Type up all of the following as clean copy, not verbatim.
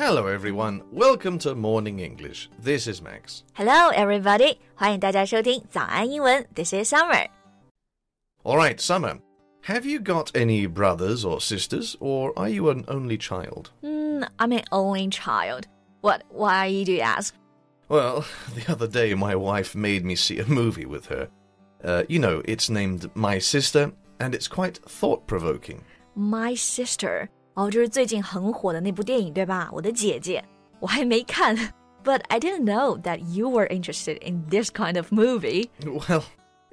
Hello everyone, welcome to Morning English. This is Max. Hello everybody, 欢迎大家收听早安英文 This is Summer. Alright, Summer, have you got any brothers or sisters, or are you an only child? I'm an only child. Why do you ask? Well, the other day my wife made me see a movie with her. It's named My Sister, and it's quite thought-provoking. My Sister. 这是最近很火的那部电影对吧？我的姐姐。我还没看 But I didn't know that you were interested in this kind of movie. Well,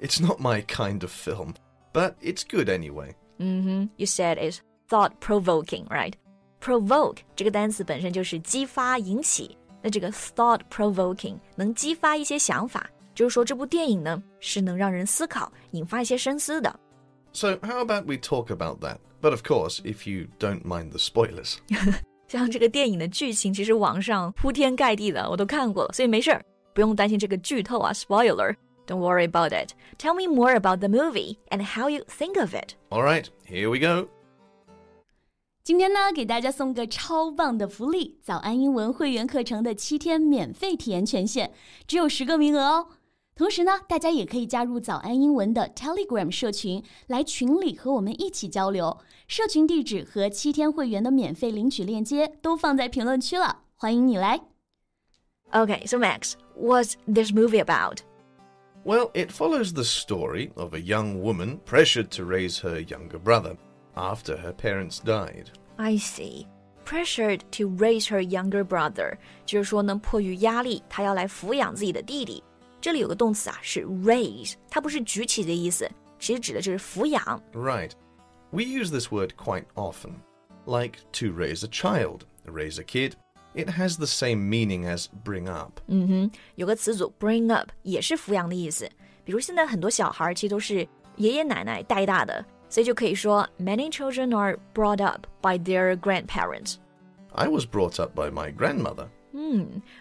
it's not my kind of film, but it's good anyway. You said it's thought-provoking, right? Provoke 这个单词本身就是激发、引起。那这个 thought-provoking 能激发一些想法，就是说这部电影呢是能让人思考，引发一些深思的。So how about we talk about that? But of course, if you don't mind the spoilers. 像这个电影的剧情其实网上铺天盖地的，我都看过了，所以没事儿，不用担心这个剧透啊 spoiler. Don't worry about it. Tell me more about the movie and how you think of it. All right, here we go. 今天呢，给大家送个超棒的福利，早安英文会员课程的7天免费体验权限，只有10个名额哦。同时呢，大家也可以加入早安英文的 Telegram 社群，来群里和我们一起交流。社群地址和7天会员的免费领取链接都放在评论区了，欢迎你来。Okay, so Max, what's this movie about? Well, it follows the story of a young woman pressured to raise her younger brother after her parents died. I see. Pressured to raise her younger brother. 就是说呢，迫于压力，她要来抚养自己的弟弟。这里有个动词啊，是 raise， 它不是举起的意思，其实指的就是抚养。Right. We use this word quite often. Like to raise a child, raise a kid. It has the same meaning as bring up. 有个词组 bring up 也是抚养的意思。比如现在很多小孩其实都是爷爷奶奶带大的，所以就可以说 Many children are brought up by their grandparents. I was brought up by my grandmother.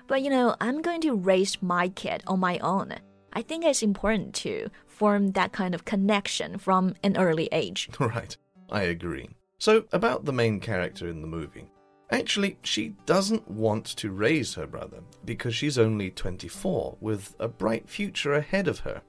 But I'm going to raise my kid on my own. I think it's important to form that kind of connection from an early age. Right, I agree. So, about the main character in the movie. Actually, she doesn't want to raise her brother because she's only 24 with a bright future ahead of her.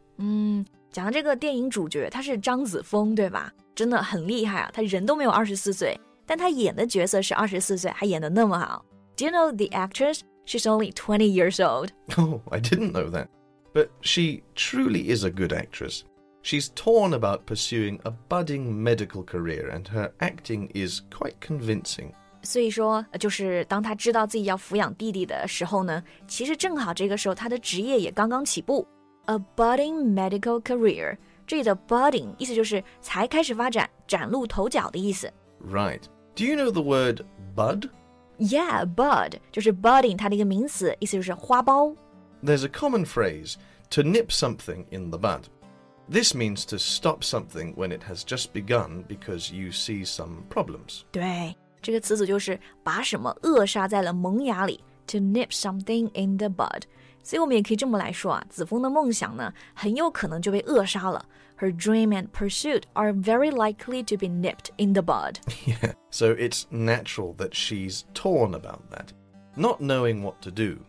讲到这个电影主角，他是张子枫，对吧？真的很厉害啊，他人都没有24岁，但他演的角色是24岁，还演得那么好。Do you know the actress? She's only 20 years old. Oh, I didn't know that. But she truly is a good actress. She's torn about pursuing a budding medical career, and her acting is quite convincing. 所以说，就是当她知道自己要抚养弟弟的时候呢，其实正好这个时候她的职业也刚刚起步。A budding medical career. 这里的 budding 意思就是才开始发展、崭露头角的意思。Right. Do you know the word bud?Yeah, bud 就是 budding 它的一个名词，意思就是花苞。There's a common phrase, to nip something in the bud. This means to stop something when it has just begun because you see some problems. 对，这个词组就是把什么扼杀在了萌芽里 to nip something in the bud. 所以我们也可以这么来说啊，子枫的梦想呢，很有可能就被扼杀了。Her dream and pursuit are very likely to be nipped in the bud. Yeah, so it's natural that she's torn about that, not knowing what to do.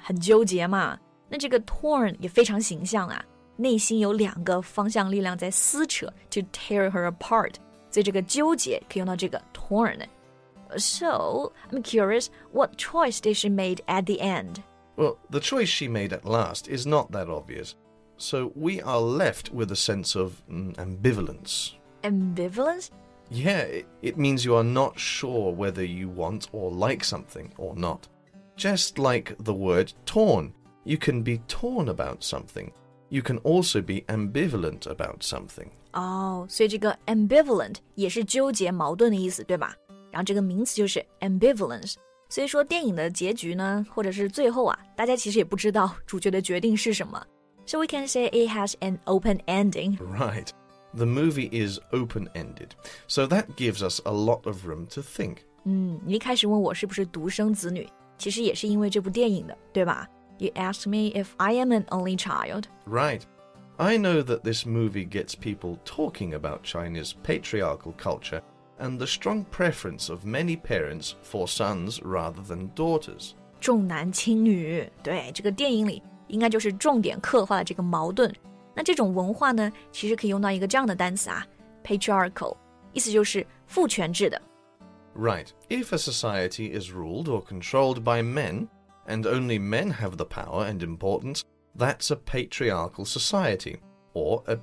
很纠结嘛。那这个 torn 也非常形象啊，内心有2个方向力量在撕扯 to tear her apart. 所以这个纠结可以用到这个 torn. So, I'm curious, what choice did she make at the end? Well, the choice she made at last is not that obvious.So we are left with a sense of ambivalence. Ambivalence? Yeah, it means you are not sure whether you want or like something or not. Just like the word torn, you can be torn about something. You can also be ambivalent about something. 所以这个 ambivalent 也是纠结、矛盾的意思，对吧？然后这个名词就是 ambivalence。所以说电影的结局呢，或者是最后啊，大家其实也不知道主角的决定是什么。So we can say it has an open ending. Right. The movie is open-ended, so that gives us a lot of room to think. 你一开始问我是不是独生子女，其实也是因为这部电影的，对吧？ You asked me if I am an only child. Right. I know that this movie gets people talking about China's patriarchal culture and the strong preference of many parents for sons rather than daughters. 重男轻女，对，这个电影里应该就是重点刻画了这个矛盾。那这种文化呢，其实可以用到一个这样的单词啊 ，patriarchal， 意思就是父权制的。Right. If a society is ruled or controlled by men, and only men have the power and importance, that's a patriarchal society, or a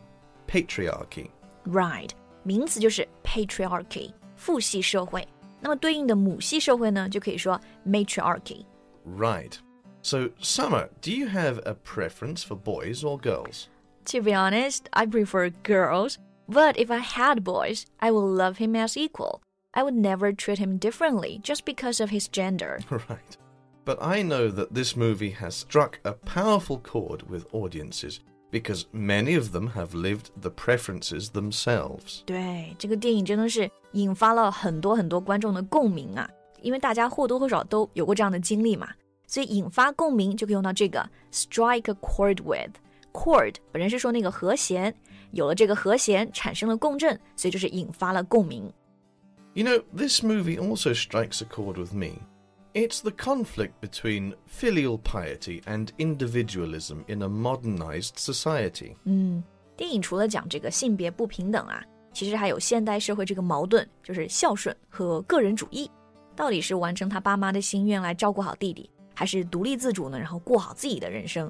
patriarchy. Right. 名词就是 patriarchy， 父系社会。那么对应的母系社会呢，就可以说 matriarchy。Right. So, Summer, do you have a preference for boys or girls? To be honest, I prefer girls, but if I had boys, I would love him as equal. I would never treat him differently just because of his gender. Right. But I know that this movie has struck a powerful chord with audiences because many of them have lived the preferences themselves. 对，这个电影真的是引发了很多很多观众的共鸣啊，因为大家或多或少都有过这样的经历嘛，所以引发共鸣就可以用到这个 strike a chord with。chord 本身是说那个和弦，有了这个和弦产生了共振，所以就是引发了共鸣。You know, this movie also strikes a chord with me. It's the conflict between filial piety and individualism in a modernized society. 电影除了讲这个性别不平等啊，其实还有现代社会这个矛盾，就是孝顺和个人主义，到底是完成他爸妈的心愿来照顾好弟弟，还是独立自主呢，然后过好自己的人生。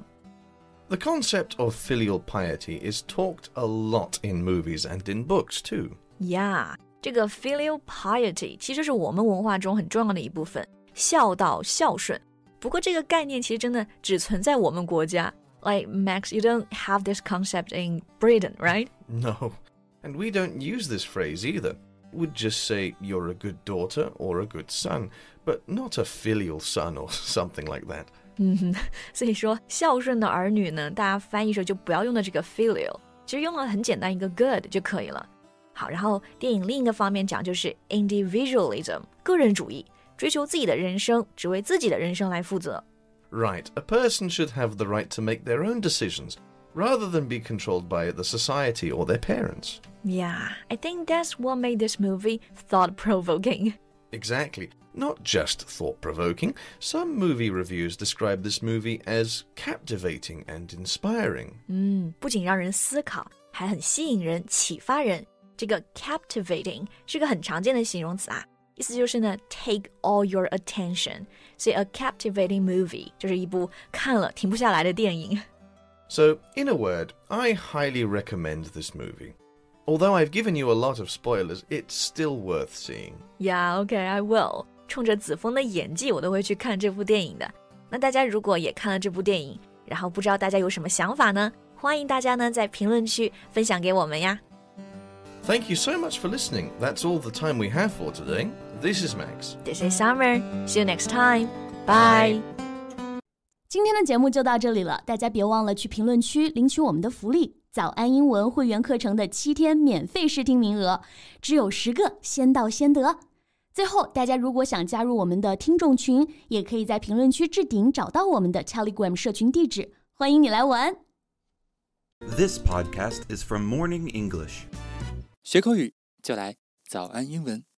The concept of filial piety is talked a lot in movies and in books too. Yeah, 这个 filial piety 其实是我们文化中很重要的一部分，孝道孝顺。不过这个概念其实真的只存在我们国家。Like, Max, you don't have this concept in Britain, right? No, and we don't use this phrase either. We'd just say you're a good daughter or a good son, but not a filial son or something like that. 所以说孝顺的儿女呢，大家翻译时候就不要用的这个 filial， 其实用了很简单一个 good 就可以了。好，然后电影另一个方面讲就是 individualism， 个人主义，追求自己的人生，只为自己的人生来负责。Right, a person should have the right to make their own decisions, rather than be controlled by the society or their parents. Yeah, I think that's what made this movie thought-provoking. Exactly. Not just thought-provoking. Some movie reviews describe this movie as captivating and inspiring. 不仅让人思考，还很吸引人，启发人。这个 captivating 是个很常见的形容词啊，意思就是呢 take all your attention. 所以 a captivating movie 就是一部看了停不下来的电影。So, in a word, I highly recommend this movie. Although I've given you a lot of spoilers, it's still worth seeing. Yeah, okay, I will. 冲着子枫的演技，我都会去看这部电影的。那大家如果也看了这部电影，然后不知道大家有什么想法呢？欢迎大家呢在评论区分享给我们呀。Thank you so much for listening. That's all the time we have for today. This is Max. This is Summer. See you next time. Bye. 今天的节目就到这里了，大家别忘了去评论区领取我们的福利——早安英文会员课程的7天免费试听名额，只有10个，先到先得。最后，大家如果想加入我们的听众群，也可以在评论区置顶找到我们的 Telegram 社群地址，欢迎你来玩。This podcast is from Morning English. 学口语就来早安英文。